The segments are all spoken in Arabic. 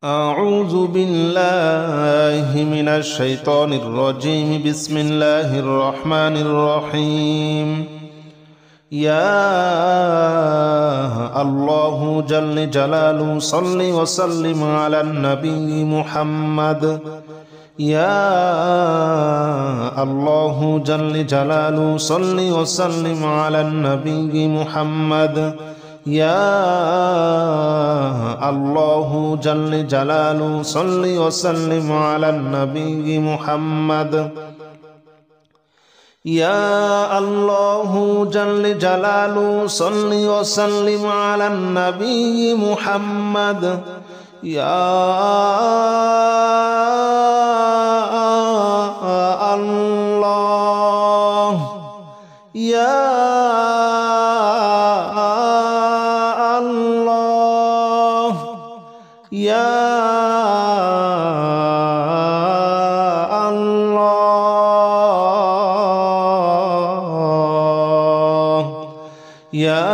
أعوذ بالله من الشيطان الرجيم. بسم الله الرحمن الرحيم. يا الله جل جلاله صل وسلم على النبي محمد. يا الله جل جلاله صل وسلم على النبي محمد. يا الله جل جلاله صل وسلم على النبي محمد. يا الله جل جلاله صل وسلم على النبي محمد. يا الله يا يا الله يا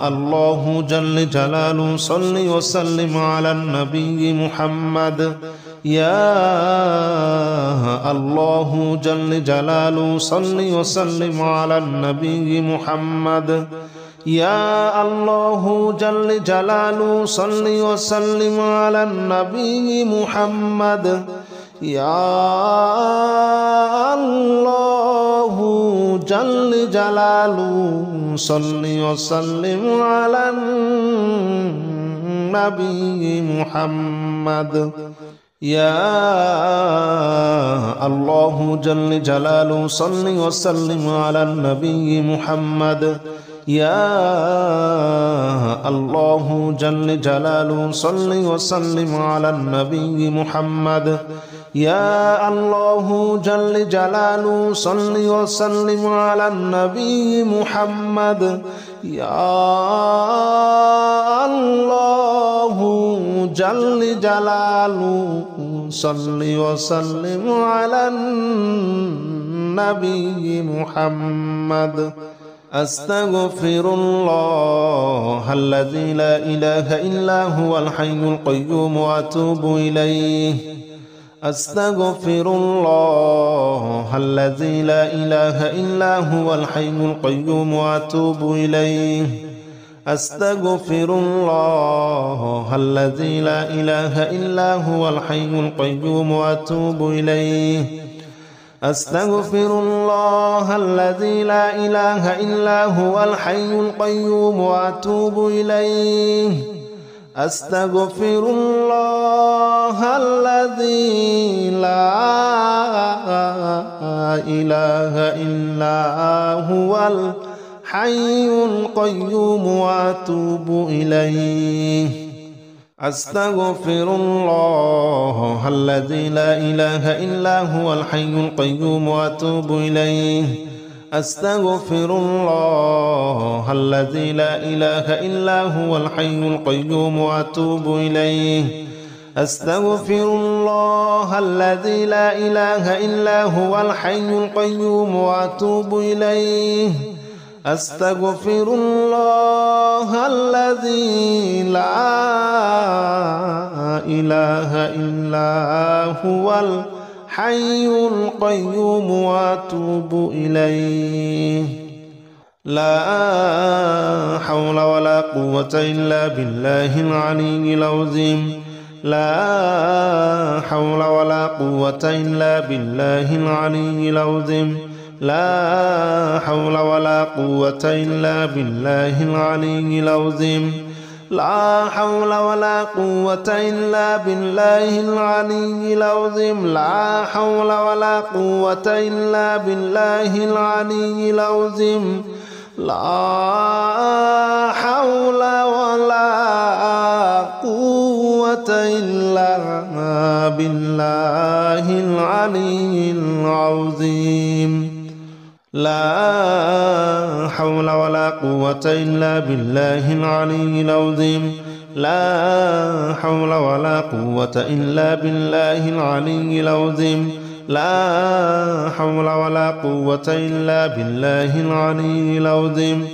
الله جل جلاله صل وسلم على النبي محمد. يا الله جل جلاله صل وسلم على النبي محمد. يا الله جل جلاله صل وسلم على النبي محمد. يا الله جل جلاله صل وسلم على النبي محمد. يا الله جل جلاله صل وسلم على النبي محمد. يا الله جل جلاله صل وسلم على النبي محمد. يا الله جل جلاله صل وسلم على النبي محمد. يا الله جل جلاله صل وسلم على النبي محمد. أستغفر الله الذي لا إله إلا هو الحي القيوم وأتوب إليه. أستغفر الله الذي لا إله إلا هو الحي القيوم وأتوب إليه. أستغفر الله الذي لا إله إلا هو الحي القيوم وأتوب إليه. أستغفر الله الذي لا إله إلا هو الحي القيوم وأتوب إليه. أستغفر الله الذي لا إله إلا هو الحي القيوم وأتوب إليه. أستغفر الله الذي لا إله إلا هو الحي القيوم وأتوب إليه. أستغفر الله الذي لا إله إلا هو الحي القيوم وأتوب إليه. أستغفر الله الذي لا إله إلا هو الحي القيوم وأتوب إليه. أستغفر الله الذي لا إله إلا هو الحي القيوم وأتوب إليه. لا حول ولا قوة إلا بالله العلي العظيم. لا حول ولا قوة إلا بالله العلي العظيم. لا حول ولا قوة إلا بالله العلي العظيم. لا حول ولا قوة إلا بالله العلي العظيم. لا حول ولا قوة إلا بالله العلي العظيم. لا حول ولا قوة إلا بالله العلي العظيم. لا حول ولا قوة إلا بالله العلي العظيم. لا حول ولا قوة إلا بالله العلي العظيم. لا حول ولا قوة إلا بالله العلي العظيم.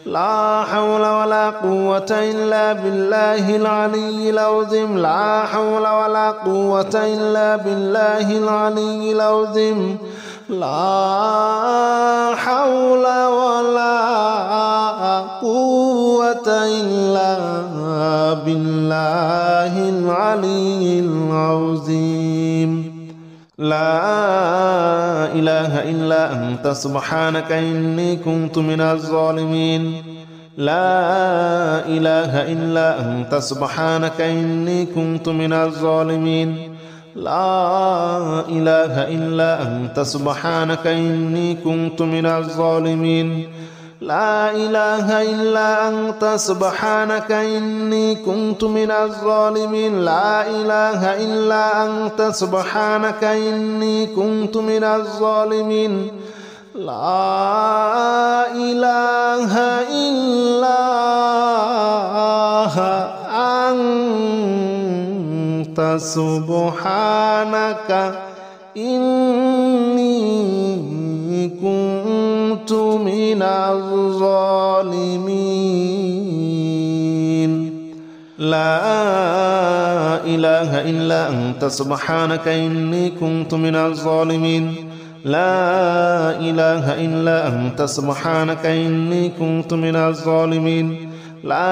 لا حول ولا قوة إلا بالله العلي العظيم لا حول ولا قوة إلا بالله العلي العظيم لا حول ولا قوة إلا بالله العلي العظيم لا إله إلا أنت سبحانك إني كنت من الظالمين لا إله إلا أنت سبحانك إني كنت من الظالمين لا إله إلا أنت سبحانك إني كنت من الظالمين لا إله إلا أنت سبحانك إني كنت من الظالمين لا إله إلا أنت سبحانك إني كنت من الظالمين لا إله إلا أنت سبحانك إني كنت من الظالمين لا إله إلا أنت سبحانك إني كنت من الظالمين لا إله إلا أنت سبحانك إني كنت من الظالمين لا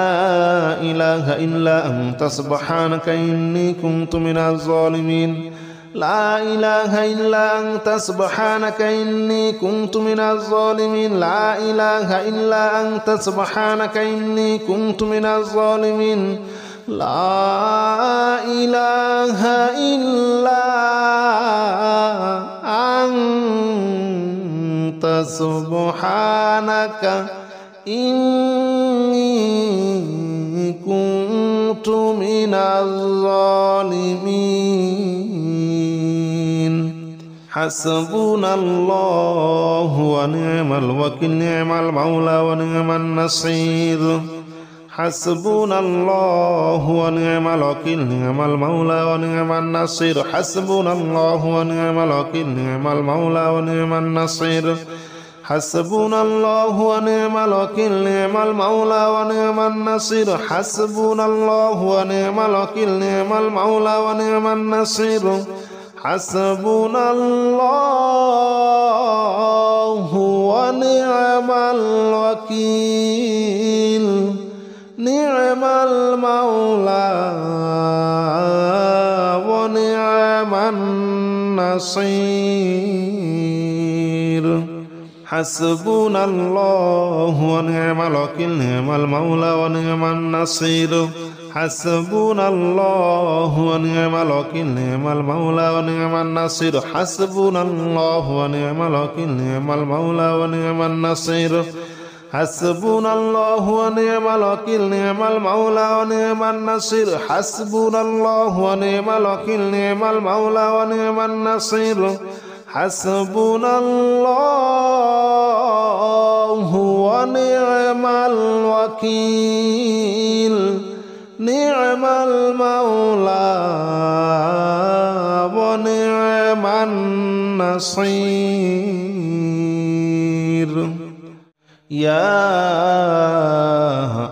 إله إلا أنت سبحانك إني كنت من الظالمين لا إله إلا أنت سبحانك إني كنت من الظالمين لا إله إلا أنت سبحانك إني كنت من الظالمين لا إله إلا أنت سبحانك إني كنت من الظالمين حسبنا الله ونعم الوكيل نعم المولى ونعم النصير حسبنا الله ونعم الوكيل نعم المولى ونعم النصير حسبنا الله ونعم الوكيل نعم المولى ونعم النصير حسبنا الله ونعم الوكيل نعم المولى ونعم النصير حسبنا الله ونعم الوكيل نعم المولى ونعم النصير حسبنا الله ونعم الوكيل نعم المولى ونعم النصير حسبنا الله ونعم الوكيل نعم المولى ونعم النصير حسبنا الله ونعم الوكيل نعم المولى ونعم النصير حسبنا الله ونعم الوكيل نعم المولى ونعم النصير حسبنا الله ونعم الوكيل نعم المولى ونعم النصير حسبنا الله ونعم الوكيل نعم المولى ونعم النصير حسبنا الله ونعم الوكيل نعم المولى ونعم النصير يا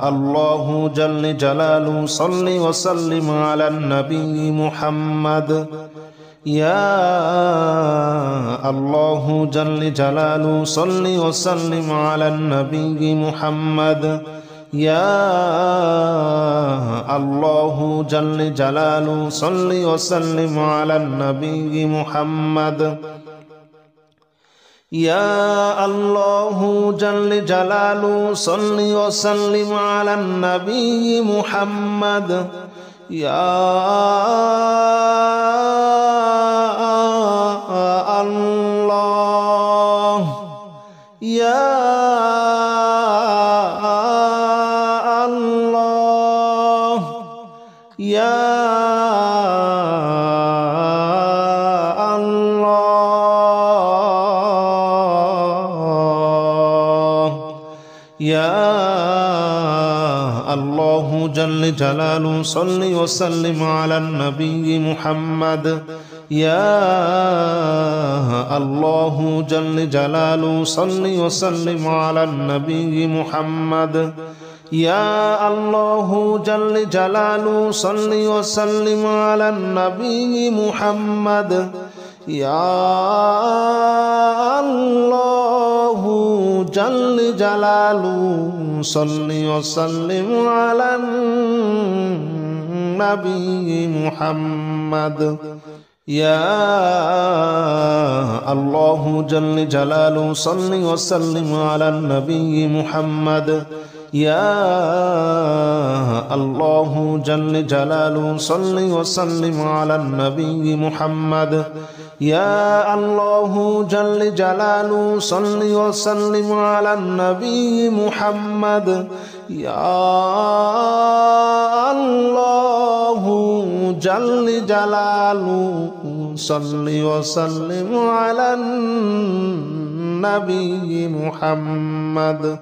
الله جل جلاله صل وسلم على النبي محمد يا الله جل جلاله صل وسلم على النبي محمد يا الله جل جلاله صل وسلم على النبي محمد يا الله جل جلاله صل وسلم على النبي محمد يا الله يا الله يا الله جل جلاله صل وسلم على النبي محمد يا الله جل جلاله صل وسلم على النبي محمد. يا الله جل جلاله صل وسلم على النبي محمد. يا الله جل جلاله صل وسلم على النبي محمد. يا الله جل جلاله صل وسلم على النبي محمد. يا الله جل جلاله صل وسلم على النبي محمد. يا الله جل جلاله صل وسلم على النبي محمد. يا الله جل جلاله صل وسلم على النبي محمد.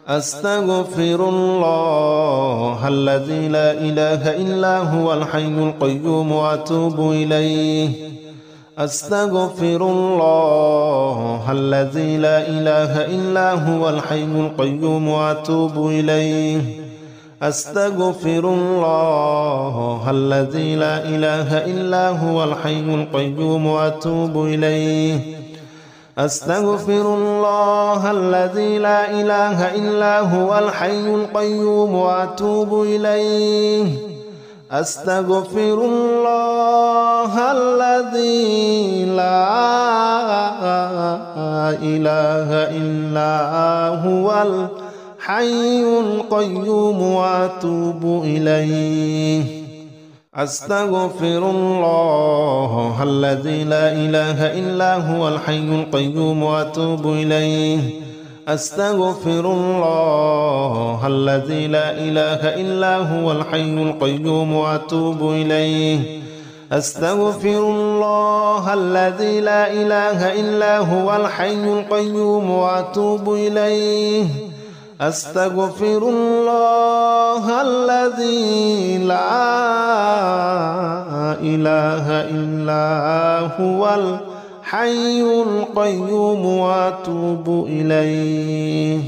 أستغفر الله الذي لا إله إلا هو الحي القيوم وأتوب إليه. أستغفر الله الذي لا إله إلا هو الحي القيوم وأتوب إليه. أستغفر الله الذي لا إله إلا هو الحي القيوم وأتوب إليه. أستغفر الله الذي لا إله إلا هو الحي القيوم وأتوب إليه. أستغفر الله الذي لا إله إلا هو الحي القيوم وأتوب إليه. أستغفر الله الذي لا إله إلا هو الحي القيوم وأتوب إليه. أستغفر الله الذي لا إله إلا هو الحي القيوم وأتوب إليه. أستغفر الله الذي لا إله إلا هو الحي القيوم وأتوب إليه. أستغفر الله الذي لا إله إلا هو الحي القيوم وأتوب إليه.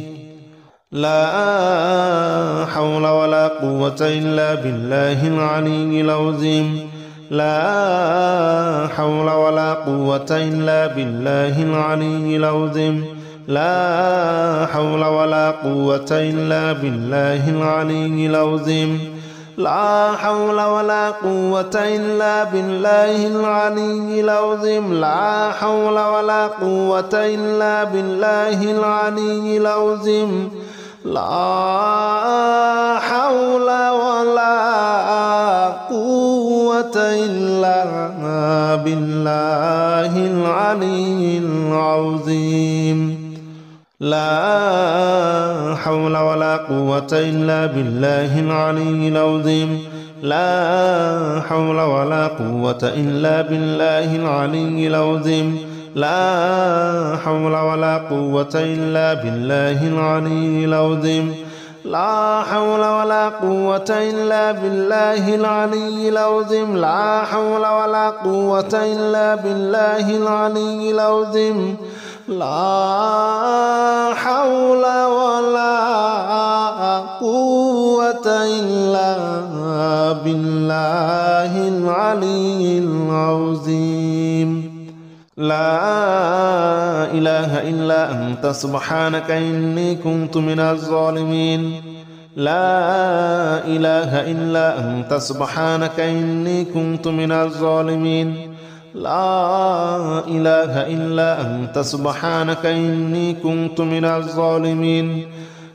لا حول ولا قوة إلا بالله العلي العظيم. لا حول ولا قوة إلا بالله العلي العظيم. لا حول ولا قوة إلا بالله العلي العظيم. لا حول ولا قوة إلا بالله العلي العظيم. لا حول ولا قوة إلا بالله العلي العظيم. لا حول ولا قوة إلا بالله العلي العظيم. لا حول ولا قوة إلا بالله العلي العظيم. لا حول ولا قوة إلا بالله العلي العظيم. لا حول ولا قوة إلا بالله العلي العظيم. لا حول ولا قوة إلا بالله العلي العظيم. لا حول ولا قوة إلا بالله العلي العظيم. لا حول ولا قوة إلا بالله العلي العظيم. لا إله إلا أنت سبحانك إني كنت من الظالمين. لا إله إلا أنت سبحانك إني كنت من الظالمين. لا إله إلا أنت سبحانك إني كنت من الظالمين.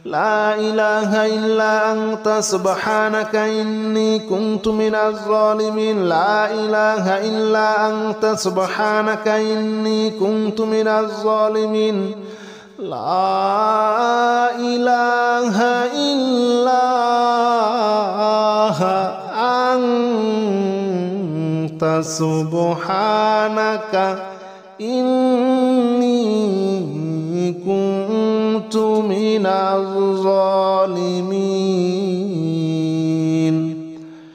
لا إله إلا أنت سبحانك إني كنت من الظالمين. لا إله إلا أنت سبحانك إني كنت من الظالمين. لا إله إلا أنت سبحانك إني كنت من الظالمين.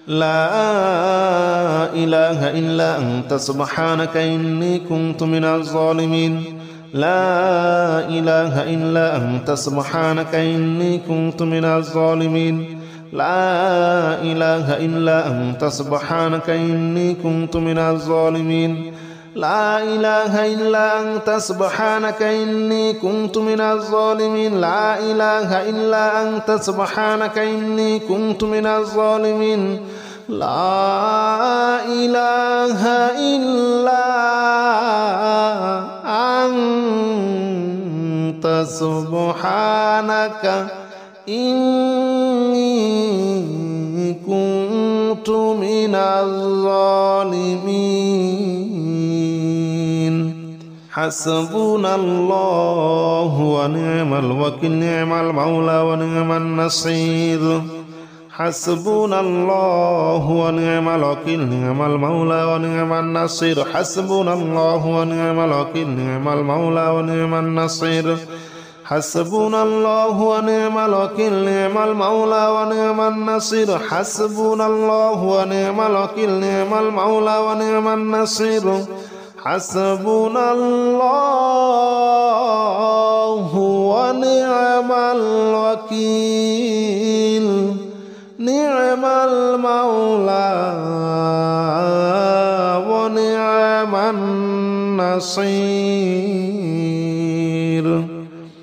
لا إله إلا أنت سبحانك إني كنت من الظالمين لا إله إلا أنت سبحانك إني كنت من الظالمين لا إله إلا أنت سبحانك إني كنت من الظالمين لا إله إلا أنت سبحانك إني كنت من الظالمين لا إله إلا أنت سبحانك إني كنت من الظالمين لا إله إلا أنت سبحانك إني كنت من الظالمين حسبنا الله ونعم الوكيل نعم المولى ونعم النصير حسبنا الله ونعم الوكيل نعم المولى ونعم النصير حسبنا الله ونعم الوكيل نعم المولى ونعم النصير حسبنا الله ونعم الوكيل نعم المولى ونعم النصير حسبنا الله ونعم الوكيل نعم المولى ونعم النصير حسبنا الله ونعم الوكيل نعم المولى ونعم النصير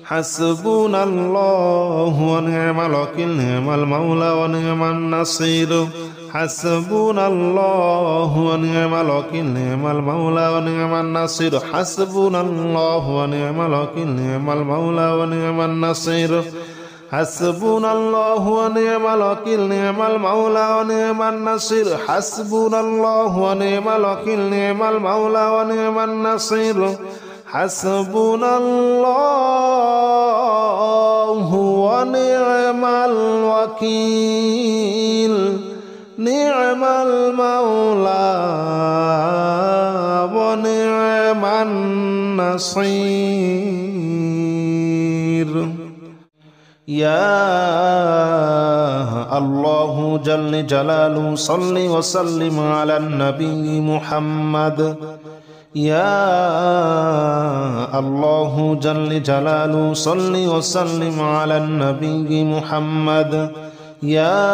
حسبنا الله ونعم الوكيل نعم المولى ونعم النصير حسبنا الله ونعم الوكيل نعم المولى ونعم النصير حسبنا الله ونعم الوكيل نعم المولى ونعم النصير حسبنا الله ونعم الوكيل نعم المولى ونعم النصير حسبنا الله ونعم الوكيل نعم المولى ونعم النصير حسبنا الله ونعم الوكيل نعم المولى ونعم النصير يا الله جل جلاله صل وسلم على النبي محمد يا الله جل جلاله صل وسلم على النبي محمد يا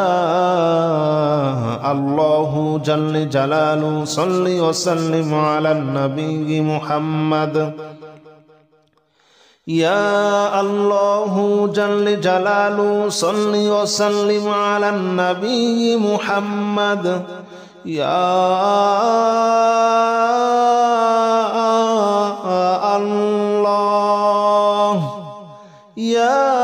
الله جل جلاله صل وسلم على النبي محمد يا الله جل جلاله صل وسلم على النبي محمد يا الله يا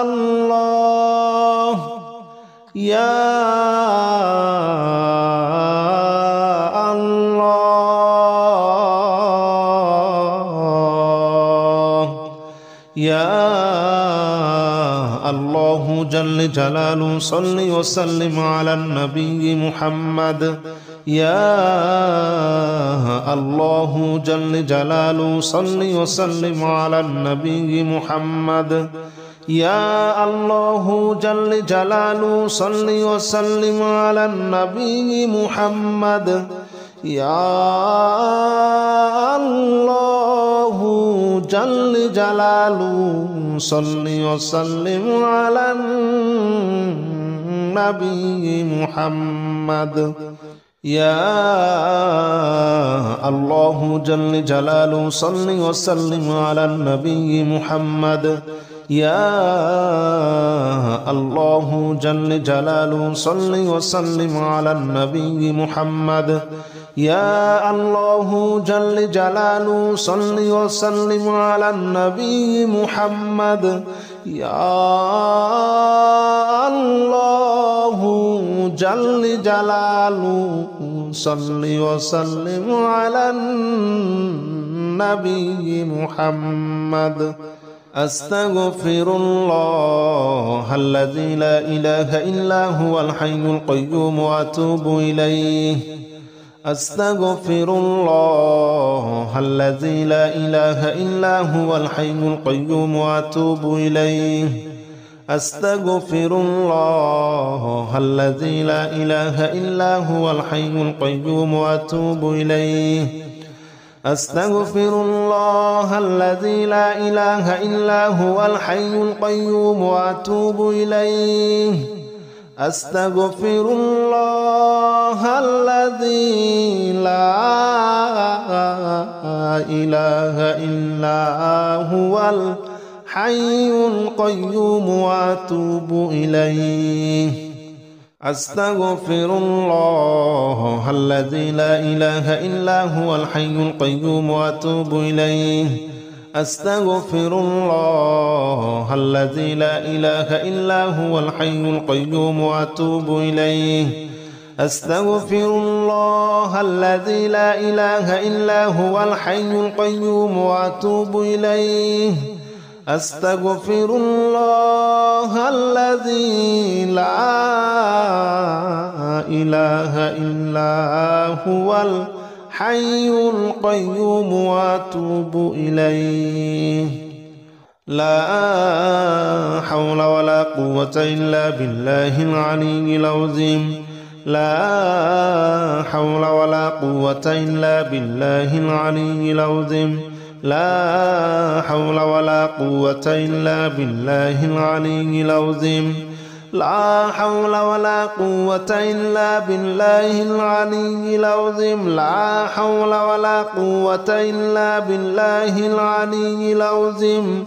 الله يا يا الله جل جلاله صل وسلم على النبي محمد يا الله جل جلاله صل وسلم على النبي محمد يا الله جل جلاله صل وسلم على النبي محمد يا الله جل جلاله صل وسلم على النبي محمد يا الله جل جلاله صل وسلم على النبي محمد يا الله جل جلاله صل وسلم على النبي محمد يا الله جل جلاله صل وسلم على النبي محمد يا الله جل جلاله صل وسلم على النبي محمد أستغفر الله الذي لا إله إلا هو الحي القيوم وأتوب إليه أستغفر الله الذي لا إله إلا هو الحي القيوم وأتوب إليه أستغفر الله الذي لا إله إلا هو الحي القيوم وأتوب إليه أستغفر الله الذي لا إله إلا هو الحي القيوم وأتوب إليه أستغفر الله الذي لا إله إلا هو الحي القيوم وأتوب إليه أستغفر الله الذي لا إله إلا هو الحي القيوم وأتوب إليه أستغفر الله الذي لا إله إلا هو الحي القيوم وأتوب إليه أستغفر الله الذي لا إله إلا هو الحي القيوم وأتوب إليه أستغفر الله الذي لا إله إلا هو الحي القيوم وأتوب إليه لا حول ولا قوة إلا بالله العلي العظيم لا حول ولا قوة إلا بالله العلي العظيم لا حول ولا قوة إلا بالله العلي العظيم لا حول ولا قوة إلا بالله العلي العظيم لا حول ولا قوة إلا بالله العلي العظيم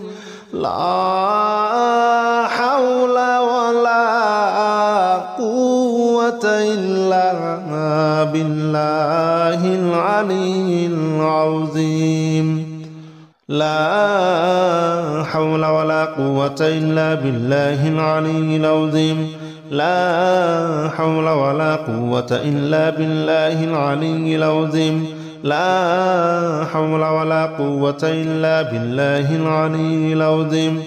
لا حول ولا قوة إلا بالله العلي العظيم لا حول ولا قوة إلا بالله العلي العظيم لا حول ولا قوة إلا بالله العلي العظيم لا حول ولا قوة إلا بالله العلي العظيم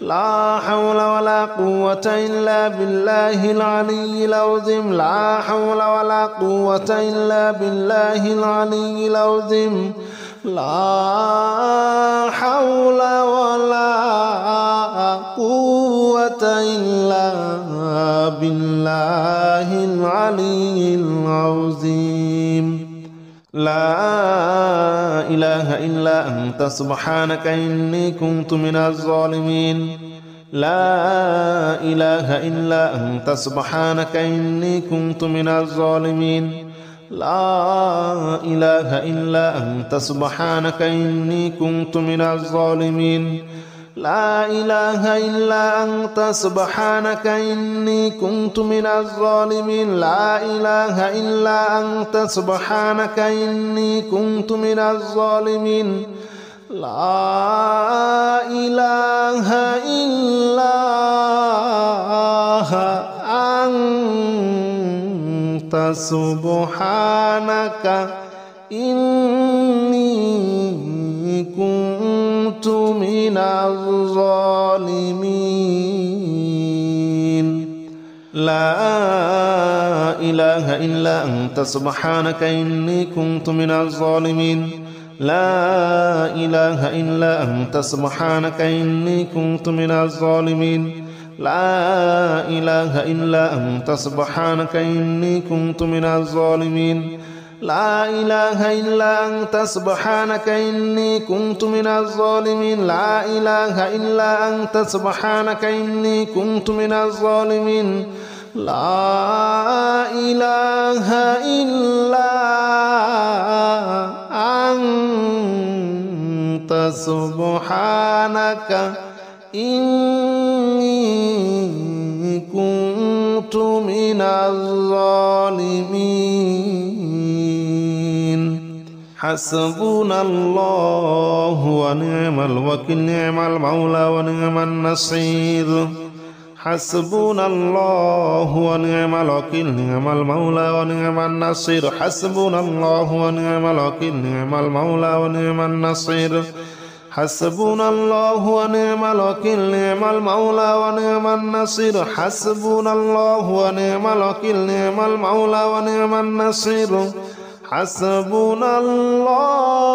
لا حول ولا قوة إلا بالله العلي العظيم لا حول ولا قوة إلا بالله العلي العظيم لا حول ولا قوة إلا بالله العلي العظيم لا إله إلا أنت سبحانك إني كنت من الظالمين لا إله إلا أنت سبحانك إني كنت من الظالمين لا إله إلا أنت سبحانك إني كنت من الظالمين لا إله إلا أنت سبحانك إني كنت من الظالمين لا إله إلا أنت سبحانك إني كنت من الظالمين لا إله إلا أنت سبحانك إني كنت من الظالمين لا إله إلا أنت سبحانك إني كنت من الظالمين لا إله إلا أنت سبحانك إني كنت من الظالمين لا إله إلا أنت سبحانك إني كنت من الظالمين لا إله إلا أنت سبحانك إني كنت من الظالمين لا إله إلا أنت سبحانك إني كنت من الظالمين لا إله إلا أنت سبحانك إني كنت من الظالمين حسبنا الله ونعم الوكيل نعم المولى ونعم النصير حسبنا الله ونعم الوكيل نعم المولى ونعم النصير حسبنا الله ونعم الوكيل نعم المولى ونعم النصير حسبنا الله ونعم الوكيل نعم المولى ونعم النصير حسبنا الله ونعم الوكيل نعم المولى ونعم النصير حسبنا الله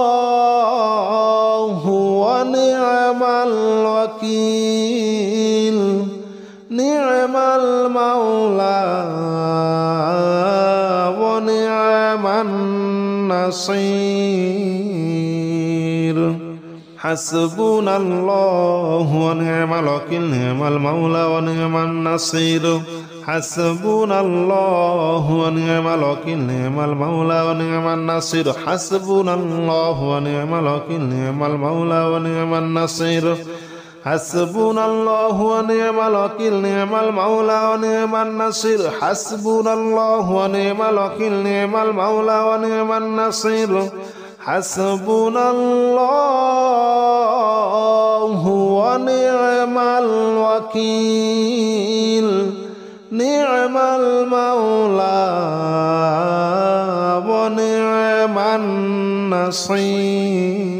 ونعم الوكيل نعم المولى ونعم النصير حسبنا الله ونعم الوكيل نعم المولى ونعم النصير حسبنا الله ونعم الوكيل نعم المولى ونعم النصير حسبنا الله ونعم الوكيل نعم المولى ونعم النصير حسبنا الله ونعم الوكيل نعم المولى ونعم النصير حسبنا الله ونعم الوكيل نعم المولى ونعم النصير حسبنا الله ونعم الوكيل نعم المولى ونعم النصير